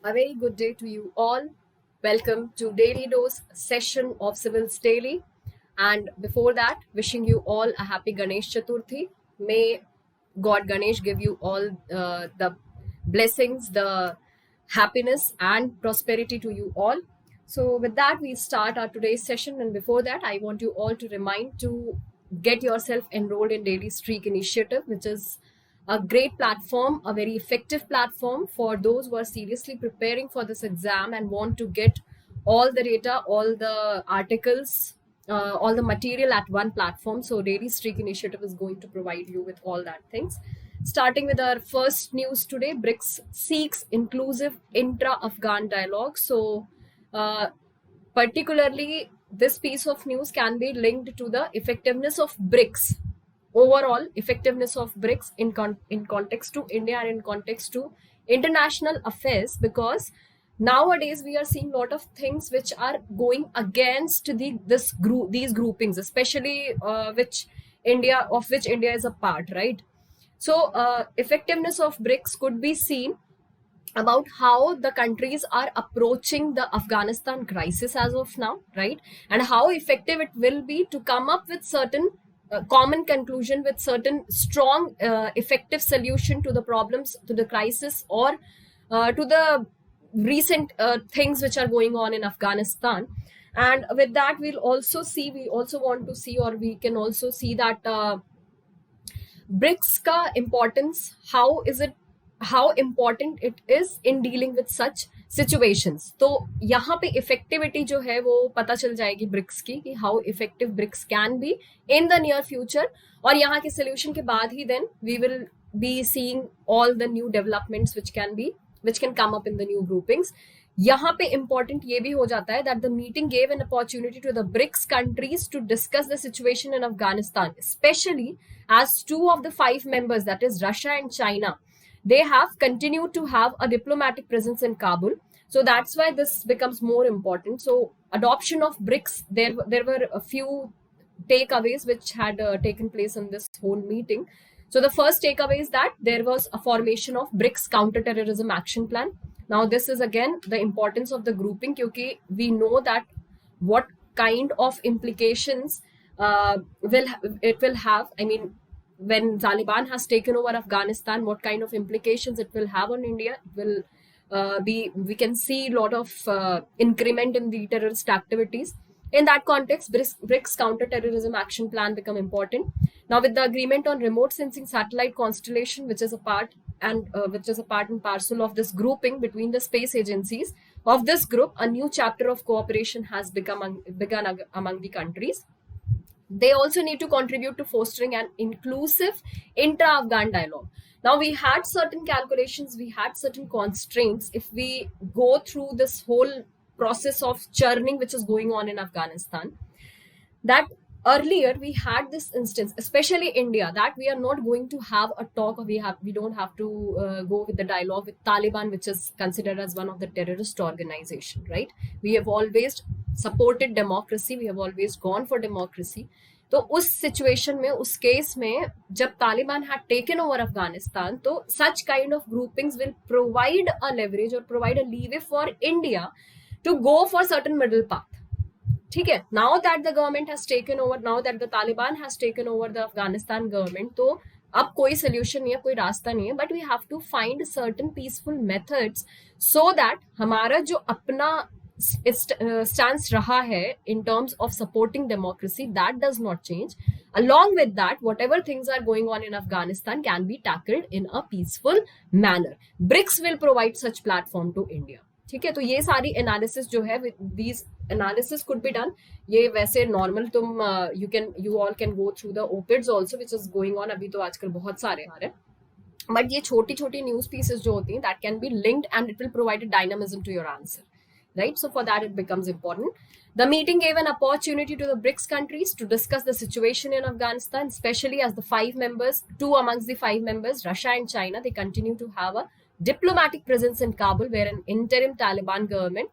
A very good day to you all. Welcome to Daily Dose session of Civils Daily. And before that, wishing you all a happy Ganesh Chaturthi. May God Ganesh give you all the blessings, the happiness, and prosperity to you all. So, with that, we start our today's session. And before that, I want you all to remind to get yourself enrolled in Daily Streak Initiative, which is a great platform, a very effective platform for those who are seriously preparing for this exam and want to get all the data, all the articles, all the material at one platform. So Daily Streak Initiative is going to provide you with all that things. Starting with our first news today, BRICS seeks inclusive intra-Afghan dialogue. So particularly this piece of news can be linked to the effectiveness of BRICS, overall effectiveness of BRICS in context to India and in context to international affairs, because nowadays we are seeing a lot of things which are going against these groupings, especially which India is a part, right? So effectiveness of BRICS could be seen about how the countries are approaching the Afghanistan crisis as of now, right? And how effective it will be to come up with certain common conclusion, with certain strong, effective solution to the problems, to the crisis, or to the recent things which are going on in Afghanistan. And with that, we also want to see, or we can also see that BRICS का importance, how important it is in dealing with such situations. तो यहाँ पे effectivity जो है वो पता चल जाएगी BRICS की, कि how effective BRICS can be in the near future. और यहाँ के solution के बाद ही then we will be seeing all the new developments which can come up in the new groupings. यहाँ पे important ये भी हो जाता है that the meeting gave an opportunity to the BRICS countries to discuss the situation in Afghanistan, especially as 2 of the 5 members, that is Russia and China, they have continued to have a diplomatic presence in Kabul. So that's why this becomes more important. So adoption of BRICS, there were a few takeaways which had taken place in this whole meeting. So the first takeaway is that there was a formation of BRICS counter-terrorism action plan. Now this is again the importance of the grouping, because we know that what kind of implications it will have. I mean, when Taliban has taken over Afghanistan, what kind of implications it will have on India. It will we can see a lot of increment in the terrorist activities. In that context, BRICS counter-terrorism action plan become important. Now, with the agreement on remote sensing satellite constellation, which is a part and parcel of this grouping between the space agencies of this group, a new chapter of cooperation has begun among the countries. They also need to contribute to fostering an inclusive intra-Afghan dialogue. Now, we had certain calculations, we had certain constraints. If we go through this whole process of churning which is going on in Afghanistan, that earlier we had this instance, especially India, that we are not going to have a talk, or we don't have to go with the dialogue with Taliban, which is considered as one of the terrorist organization, right? We have always supported democracy, we have always gone for democracy. तो उस situation में, उस case में, जब Taliban had taken over Afghanistan, तो such kind of groupings will provide a leverage और provide a leeway for India to go for certain middle path. ठीक है, now that the government has taken over, now that the Taliban has taken over the Afghanistan government, तो अब कोई solution नहीं है, कोई रास्ता नहीं है, but we have to find certain peaceful methods so that हमारा जो अपना stance रहा है in terms of supporting democracy, that does not change. Along with that, whatever things are going on in Afghanistan can be tackled in a peaceful manner. BRICS will provide such platform to India. ठीक है, तो ये सारी analysis जो है, these analysis could be done. ये वैसे normal तुम you all can go through the op-eds also which is going on. अभी तो आजकल बहुत सारे आ रहे हैं, बट ये छोटी छोटी न्यूज पीसेस जो होती हैं, that can be linked and it will provide a dynamism to your answer, right? So for that it becomes important. The meeting gave an opportunity to the BRICS countries to discuss the situation in Afghanistan, especially as the 5 members, 2 amongst the 5 members, Russia and China, they continue to have a diplomatic presence in Kabul, where an interim Taliban government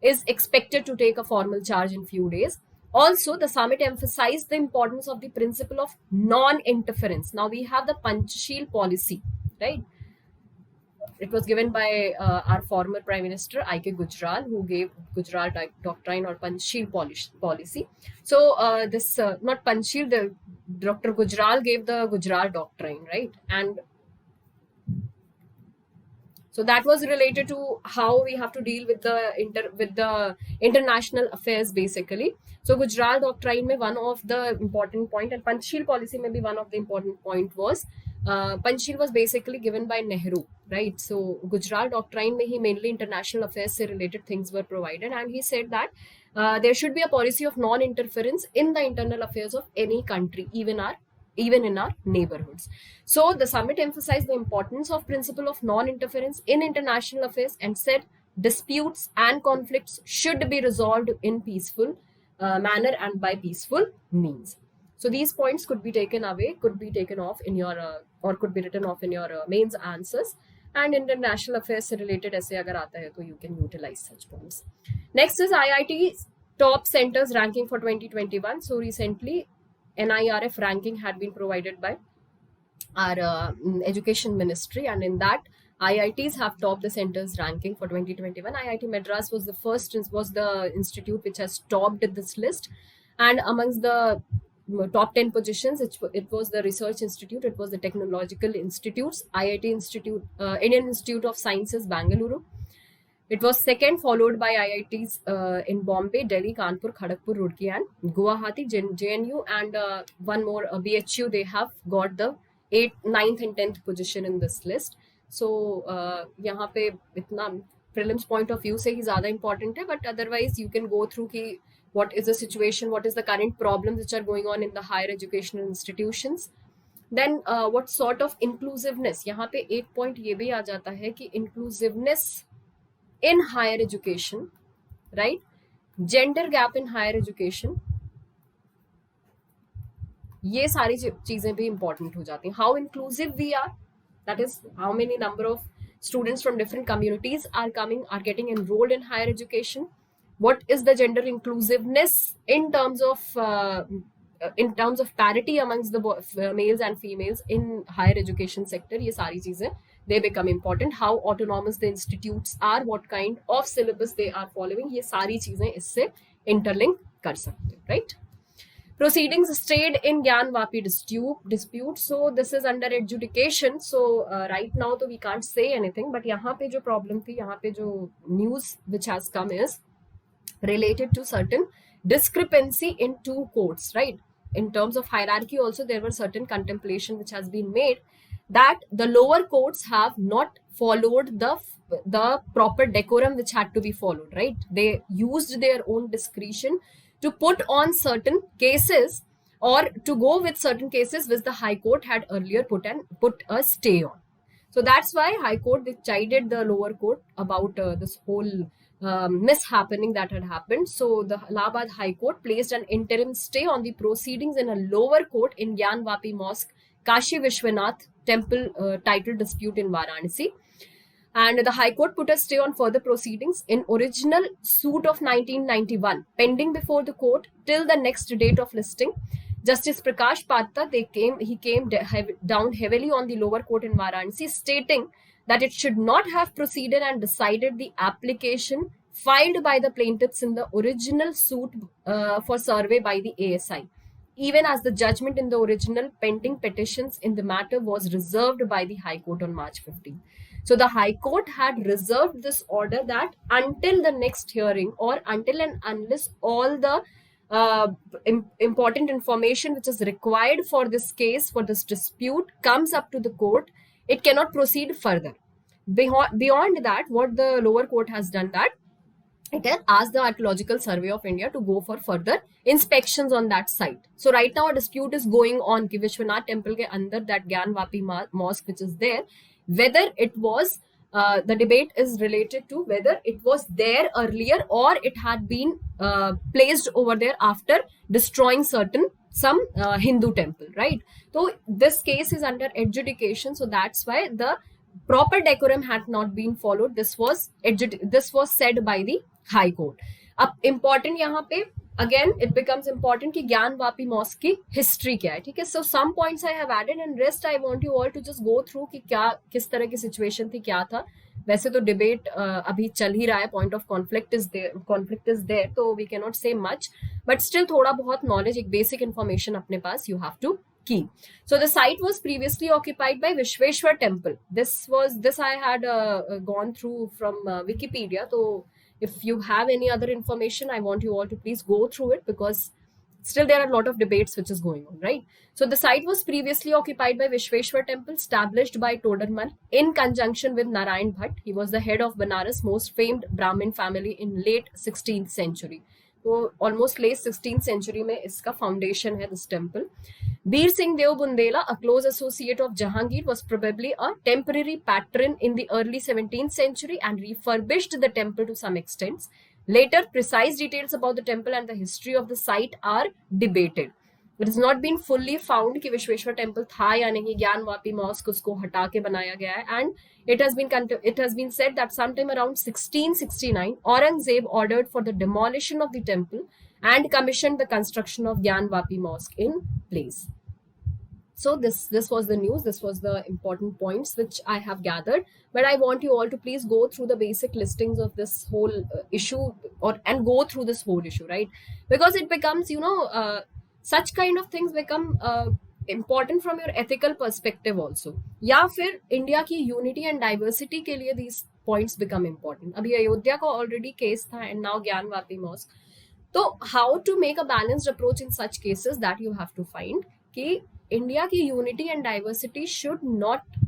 is expected to take a formal charge in few days. Also, the summit emphasized the importance of the principle of non-interference. Now we have the Panchsheel policy, right? it was given by our former Prime Minister I.K. Gujral, who gave Gujral Doctrine or Panchsheel policy. So this not Panchsheel, the Dr. Gujral gave the Gujral Doctrine, right? And so that was related to how we have to deal with the international affairs basically. So Gujral Doctrine mein one of the important point, and Panchsheel policy mein bhi one of the important point was Panchsheel was basically given by Nehru, right? So Gujral Doctrine mein he mainly international affairs se related things were provided, and he said that there should be a policy of non-interference in the internal affairs of any country, even in our neighborhoods. So the summit emphasized the importance of principle of non-interference in international affairs and said disputes and conflicts should be resolved in peaceful manner and by peaceful means. So these points could be taken away, could be taken off in your or could be written off in your mains answers. And international affairs se related essay agar aata hai to you can utilize such points. Next is IIT top centers ranking for 2021. So recently NIRF ranking had been provided by our education ministry, and in that IITs have topped the centers ranking for 2021. IIT Madras was the institute which has topped this list, and amongst the top 10 positions, it was the research institute, it was the technological institutes, IIT Institute, Indian Institute of Sciences, Bangalore. It was second, followed by IITs in Bombay, Delhi, Kanpur, Kharagpur, Roorkee, and Guwahati, JNU, and one more BHU. They have got the 8th, 9th, and 10th position in this list. So यहाँ पे इतना prelims point of view से ही ज़्यादा important है, but otherwise you can go through कि what is the situation, what is the current problems which are going on in the higher educational institutions. Then what sort of inclusiveness, यहाँ पे एक point ये भी आ जाता है कि inclusiveness in higher education, right? Gender gap in higher education, ये सारी चीजें भी important हो जाती हैं. How inclusive we are, that is how many number of students from different communities are getting enrolled in higher education. What is the gender inclusiveness in terms of parity amongst the males and females in higher education sector, ये सारी चीजें they become important. How autonomous the institutes are, what kind of syllabus they are following, ये सारी चीजें इससे interlink कर सकते हैं, right? Proceedings stayed in Gyanvapi dispute. So this is under adjudication. So right now तो we can't say anything. But यहाँ पे जो problem थी, यहाँ पे जो news which has come is related to certain discrepancy in two courts, right? In terms of hierarchy also, there were certain contemplation which has been made that the lower courts have not followed the proper decorum which had to be followed, right? They used their own discretion to put on certain cases or to go with certain cases which the High Court had earlier put a stay on. So that's why High Court chided the lower court about this whole mishappening that had happened. So the Allahabad High Court placed an interim stay on the proceedings in a lower court in Gyanvapi Mosque, Kashi Vishwanath Temple title dispute in Varanasi. And the High Court put a stay on further proceedings in original suit of 1991, pending before the court till the next date of listing. Justice Prakash Patta, he came down heavily on the lower court in Varanasi, stating that it should not have proceeded and decided the application filed by the plaintiffs in the original suit for survey by the ASI, even as the judgment in the original pending petitions in the matter was reserved by the High Court on March 15. So the High Court had reserved this order that until the next hearing or until and unless all the important information which is required for this case, for this dispute comes up to the court, it cannot proceed further. Beyond that, what the lower court has done that it has asked the Archaeological Survey of India to go for further inspections on that site. So right now a dispute is going on ki Vishwanath temple ke andar, that Gyanvapi mosque which is there, whether it was the debate is related to whether it was there earlier or it had been placed over there after destroying some Hindu temple, right? So this case is under adjudication, so that's why the proper decorum had not been followed. This was said by the High Court. अब important यहाँ पे again it becomes important कि Gyanvapi mask की history क्या है, ठीक है. So some points I have added and rest I want you all to just go through कि क्या किस तरह की सिचुएशन थी, क्या था. वैसे तो डिबेट अभी चल ही रहा है, point of conflict is there, तो we can not say much, but still थोड़ा बहुत नॉलेज, एक बेसिक इन्फॉर्मेशन अपने पास you have to keep. So the site was previously occupied by Vishweshwar Temple. This I had gone through from Wikipedia. So if you have any other information, I want you all to please go through it, because still there are a lot of debates which is going on, right? So the site was previously occupied by Vishweshwar Temple, established by Todarmal in conjunction with Narayan Bhatt. He was the head of Banaras most famed Brahmin family in late 16th century. तो almost late 16th century में इसका foundation है this temple. Bir Singh Dev Bundela, a close associate of Jahangir, was probably a temporary patron in the early 17th century and refurbished the temple to some extent. Later, precise details about the temple and the history of the site are debated. It has not been fully found कि Vishweshwar temple था या नहीं. Gyanvapi mask उसको हटा के बनाया गया है, and it has been said that sometime around 1669 Aurangzeb ordered for the demolition of the temple and commissioned the construction of Gyanvapi mosque in place. So this was the news, this was the important points which I have gathered, but I want you all to please go through the basic listings of this whole issue, and go through this whole issue, right? Because it becomes, such kind of things become important from your ethical perspective also, या फिर India की unity and diversity के लिए these points become important. अभी अयोध्या का already case था, and now Gyanvapi mosque. तो how to make a balanced approach in such cases, that you have to find कि इंडिया की unity and diversity should not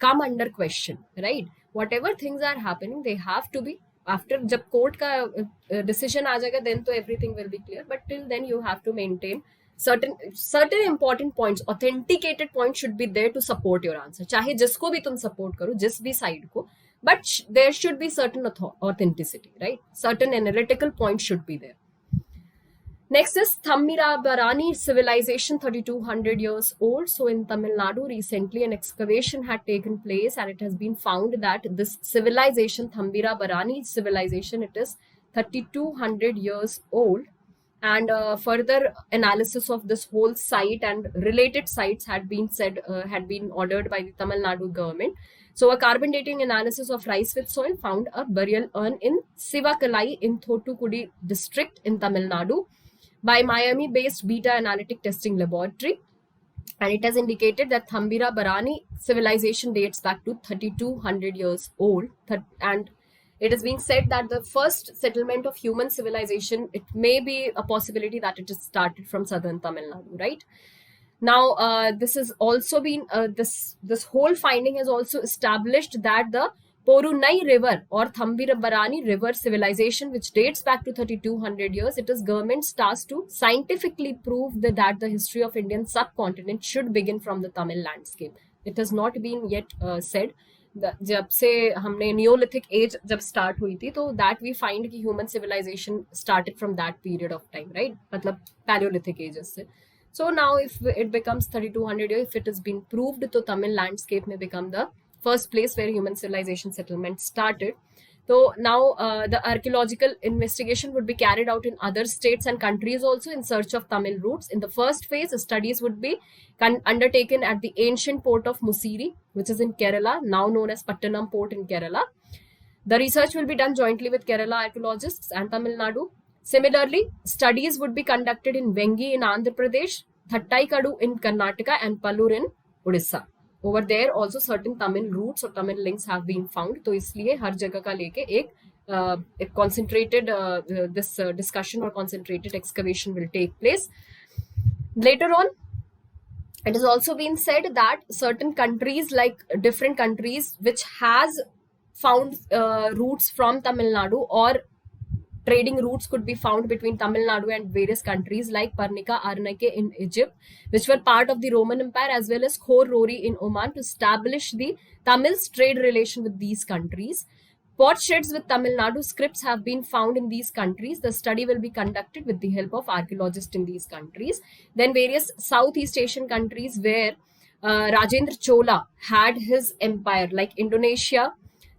come under question, right? Whatever things are happening, they have to be, after जब court का decision आ जाएगा, then तो everything will be clear, but till then you have to maintain certain important points, authenticated points should be there to support your answer, चाहे जिसको भी तुम support करो, जिस भी side को, but there should be certain authenticity, right? Certain analytical points should be there. Next is Thamirabarani civilization, 3200 years old. So in Tamil Nadu, recently an excavation had taken place, and it has been found that this civilization, Thamirabarani civilization, it is 3200 years old. And further analysis of this whole site and related sites had been ordered by the Tamil Nadu government. So a carbon dating analysis of rice with soil found a burial urn in Sivakalai in Thottukudi district in Tamil Nadu by Miami-based Beta Analytic Testing Laboratory, and it has indicated that Thamirabarani civilization dates back to 3200 years old, and it is being said that the first settlement of human civilization, it may be a possibility that it is started from southern Tamil Nadu, right? Now, this has also been, this whole finding has also established that the Porunai River or Thamirabarani River civilization, which dates back to 3200 years, it is government's task to scientifically prove that the history of Indian subcontinent should begin from the Tamil landscape. It has not been yet said. जब से हमने neolithic age जब start हुई थी, तो that we find कि human civilisation started from that period of time, right? मतलब palaeolithic ages से. So now if it becomes 3200 years, if it has been proved, तो Tamil landscape may become the first place where human civilization settlement started. So now the archaeological investigation would be carried out in other states and countries also in search of Tamil roots. In the first phase, studies would be undertaken at the ancient port of Musiri, which is in Kerala, now known as Pattanam Port in Kerala. The research will be done jointly with Kerala archaeologists and Tamil Nadu. Similarly, studies would be conducted in Vengi in Andhra Pradesh, Thattaikadu in Karnataka, and Pallur in Odisha. Over there also certain Tamil roots or Tamil links have been found. तो इसलिए हर जगह का लेके एक concentrated this discussion or concentrated excavation will take place. Later on, it has also been said that certain countries, like different countries which has found roots from Tamil Nadu, or trading routes could be found between Tamil Nadu and various countries like Parnika, Arnake in Egypt, which were part of the Roman Empire, as well as Khor Rori in Oman, to establish the Tamils' trade relation with these countries. Potsheds with Tamil Nadu scripts have been found in these countries. The study will be conducted with the help of archaeologists in these countries. Then various Southeast Asian countries where Rajendra Chola had his empire, like Indonesia,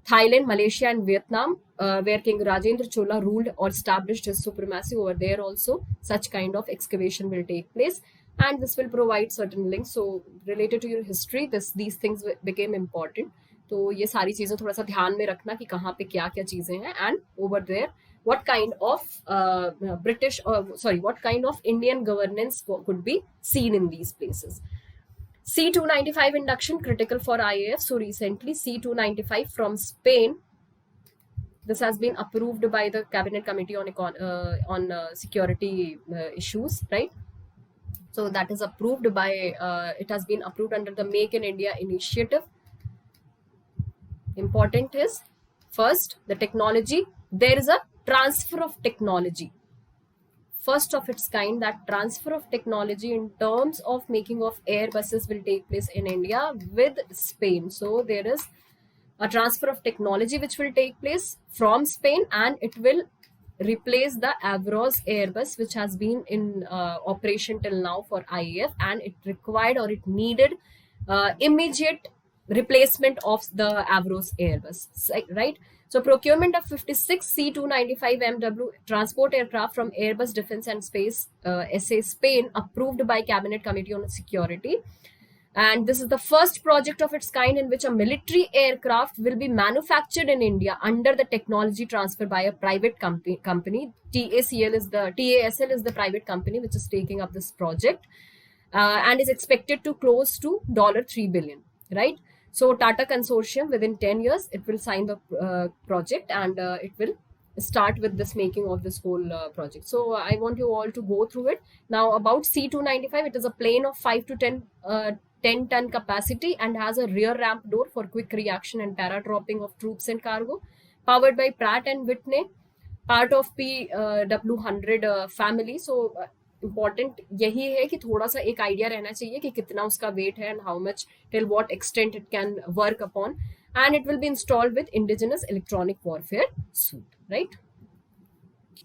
Thailand, Malaysia, and Vietnam. where King Rajendra Chola ruled or established his supremacy over there also, such kind of excavation will take place. And this will provide certain links. So related to your history, these things became important. तो ये सारी चीजें थोड़ा सा ध्यान में रखना कि कहाँ पे क्या क्या चीजें हैं, and over there what kind of what kind of Indian governance could be seen in these places. C295 induction critical for IAF. So recently C295 from Spain, this has been approved by the Cabinet Committee on Security Issues, right? So that is approved by, it has been approved under the Make in India initiative. Important is, first, the technology. There is a transfer of technology. First of its kind, that transfer of technology in terms of making of Airbuses will take place in India with Spain. So there is a transfer of technology which will take place from Spain, and it will replace the Avros Airbus which has been in operation till now for IAF, and it required or it needed immediate replacement of the Avros Airbus, right? So procurement of 56 C295 MW transport aircraft from Airbus Defence and Space SA Spain, approved by Cabinet Committee on Security. And this is the first project of its kind in which a military aircraft will be manufactured in India under the technology transfer by a private company. TASL is the private company which is taking up this project, and is expected to close to $3 billion, right? So Tata Consortium, within 10 years, it will sign the project, and it will start with this making of this whole project. So I want you all to go through it. Now about C295, it is a plane of 5 to 10 ton capacity and has a rear ramp door for quick reaction and para-dropping of troops and cargo, powered by Pratt and Whitney, part of PW100 family. So important यही है कि थोड़ा सा एक idea रहना चाहिए कि कितना उसका वेट है, and how much, till what extent it can work upon, and it will be installed with indigenous electronic warfare suite, right?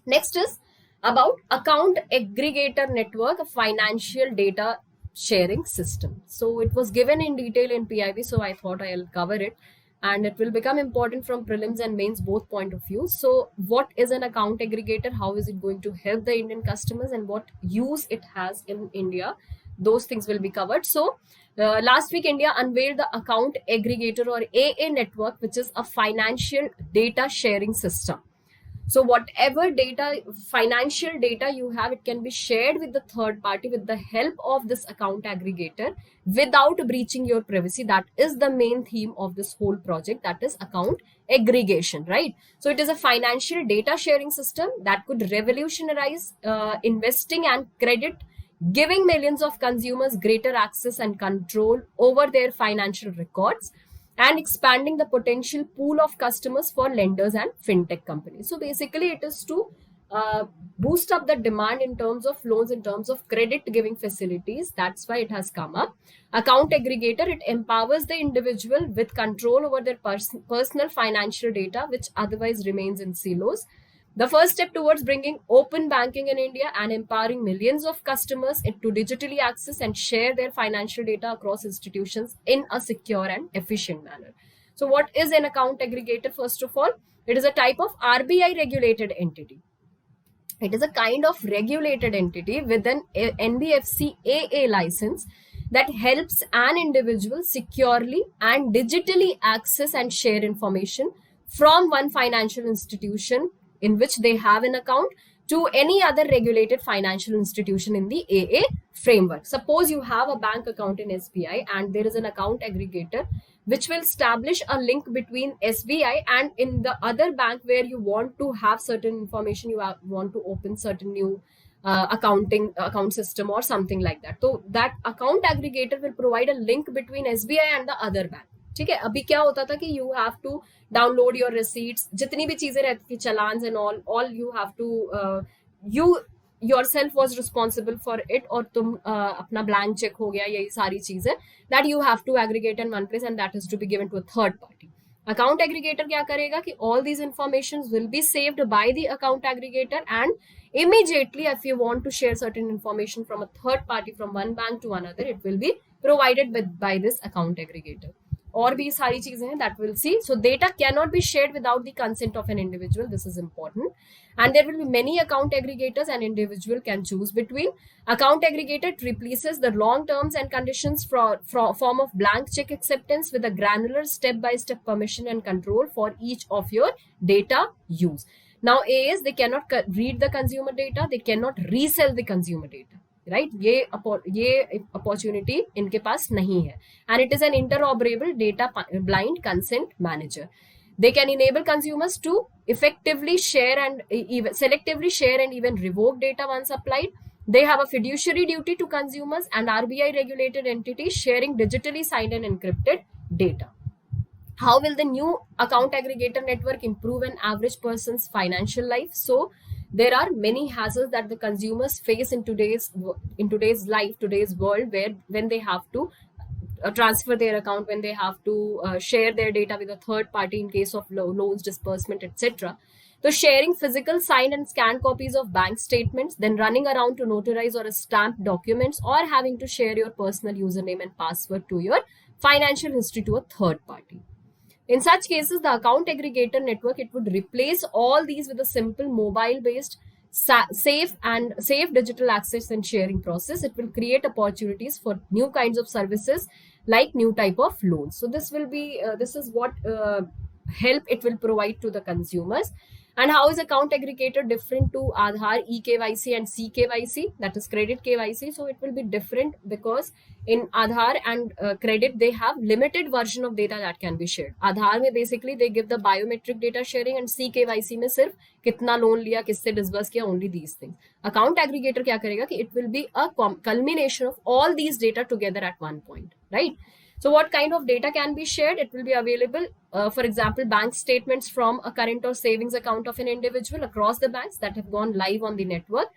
Next is about account aggregator network, a financial data sharing system. So it was given in detail in PIB, so I thought I'll cover it, and it will become important from prelims and mains both point of view. So what is an account aggregator? How is it going to help the Indian customers, and what use it has in India? Those things will be covered. So last week India unveiled the account aggregator or AA network, which is a financial data sharing system. So whatever data, financial data you have, it can be shared with the third party with the help of this account aggregator without breaching your privacy. That is the main theme of this whole project, that is account aggregation, right? So it is a financial data sharing system that could revolutionize investing and credit, giving millions of consumers greater access and control over their financial records, and expanding the potential pool of customers for lenders and fintech companies. So basically it is to boost up the demand in terms of loans, in terms of credit giving facilities. That's why it has come up. Account aggregator, it empowers the individual with control over their personal financial data, which otherwise remains in silos. The first step towards bringing open banking in India and empowering millions of customers to digitally access and share their financial data across institutions in a secure and efficient manner. So what is an account aggregator? First of all, it is a type of RBI regulated entity. It is a kind of regulated entity with an NBFC AA license that helps an individual securely and digitally access and share information from one financial institution in which they have an account to any other regulated financial institution in the AA framework. Suppose you have a bank account in SBI and there is an account aggregator which will establish a link between SBI and in the other bank where you want to have certain information, you want to open certain new account system or something like that. So that account aggregator will provide a link between SBI and the other bank. ठीक है, अभी क्या होता था कि you have to download your receipts, जितनी भी चीजें रहती थी, challans and all you have to, you yourself was responsible for it, और तुम अपना ब्लैंक चेक हो गया, यही सारी चीजें that you have to aggregate in one place and that is to be given to a third party. Account aggregator क्या करेगा कि all these informations will be saved by the account aggregator, and immediately if you want to share certain information from a third party from one bank to another, it will be provided by this account aggregator. और भी सारी चीजें हैं that we'll see. So data cannot be shared without the consent of an individual. This is important. And there will be many account aggregators an individual can choose between. Account aggregator replaces the long terms and conditions form of blank check acceptance with a granular step-by-step permission and control for each of your data use. Now A is they cannot read the consumer data, they cannot resell the consumer data. Right ये opportunity इनके पास नहीं है and it is an interoperable data blind consent manager they can enable consumers to effectively share and selectively share and even revoke data once applied. They have a fiduciary duty to consumers and RBI regulated entities sharing digitally signed and encrypted data. How will the new account aggregator network improve an average person's financial life? So there are many hazards that the consumers face in today's world, where when they have to transfer their account, when they have to share their data with a third party in case of loans disbursement, etc. So sharing physical signed and scanned copies of bank statements, then running around to notarize or stamp documents, or having to share your personal username and password to your financial history to a third party. In such cases, the account aggregator network, it would replace all these with a simple mobile-based, safe digital access and sharing process. It will create opportunities for new kinds of services like new type of loans. So this will be, this is what help it will provide to the consumers. And how is account aggregator different to Aadhaar, eKYC and CKYC, that is credit KYC? So it will be different because in Aadhaar and credit, they have limited version of data that can be shared. Aadhaar mein basically they give the biometric data sharing, and CKYC mein sirf kitna loan liya, kisse disburse kiya, only these things. Account aggregator kya karega ki it will be a culmination of all these data together at one point, right? So what kind of data can be shared? It will be available, for example, bank statements from a current or savings account of an individual across the banks that have gone live on the network.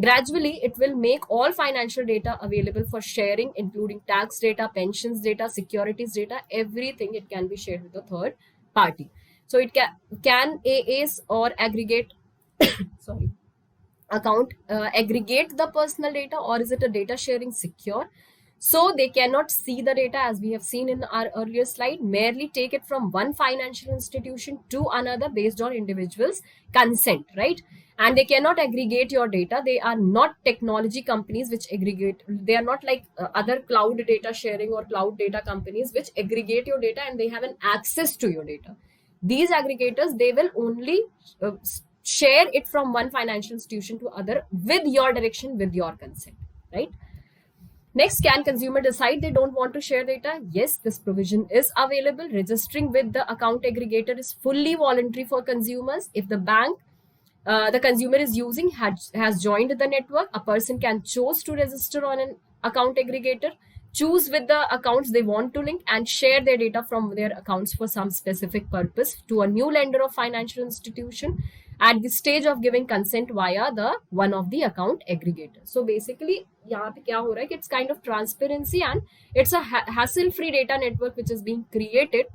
Gradually, it will make all financial data available for sharing, including tax data, pensions data, securities data, everything. It can be shared with a third party. So it can AAs or aggregate, sorry, account aggregate the personal data, or is it a data sharing secure? So they cannot see the data, as we have seen in our earlier slide, merely take it from one financial institution to another based on individuals' consent, right? And they cannot aggregate your data. They are not technology companies which aggregate. They are not like other cloud data sharing or cloud data companies which aggregate your data and they have an access to your data. These aggregators, they will only share it from one financial institution to other with your direction, with your consent, right? Next, can consumer decide they don't want to share data? Yes, this provision is available. Registering with the account aggregator is fully voluntary for consumers. If the bank the consumer is using has joined the network, a person can choose to register on an account aggregator, choose with the accounts they want to link, and share their data from their accounts for some specific purpose to a new lender or financial institution at the stage of giving consent via the one of the account aggregator. So basically, यहाँ पे क्या हो रहा है कि it's kind of transparency and it's a hassle-free data network which is being created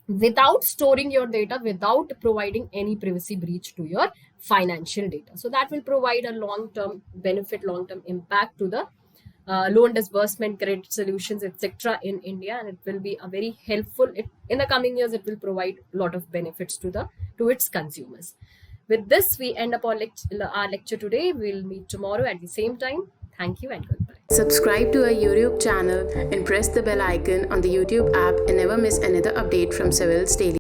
without storing your data, without providing any privacy breach to your financial data. So that will provide a long-term benefit, long-term impact to the loan disbursement, credit solutions, etc. in India, and it will be a very helpful. In the coming years, it will provide a lot of benefits to its consumers. With this, we end up our lecture today. We'll meet tomorrow at the same time. Thank you and goodbye. Subscribe to our YouTube channel and press the bell icon on the YouTube app and never miss another update from Civils Daily.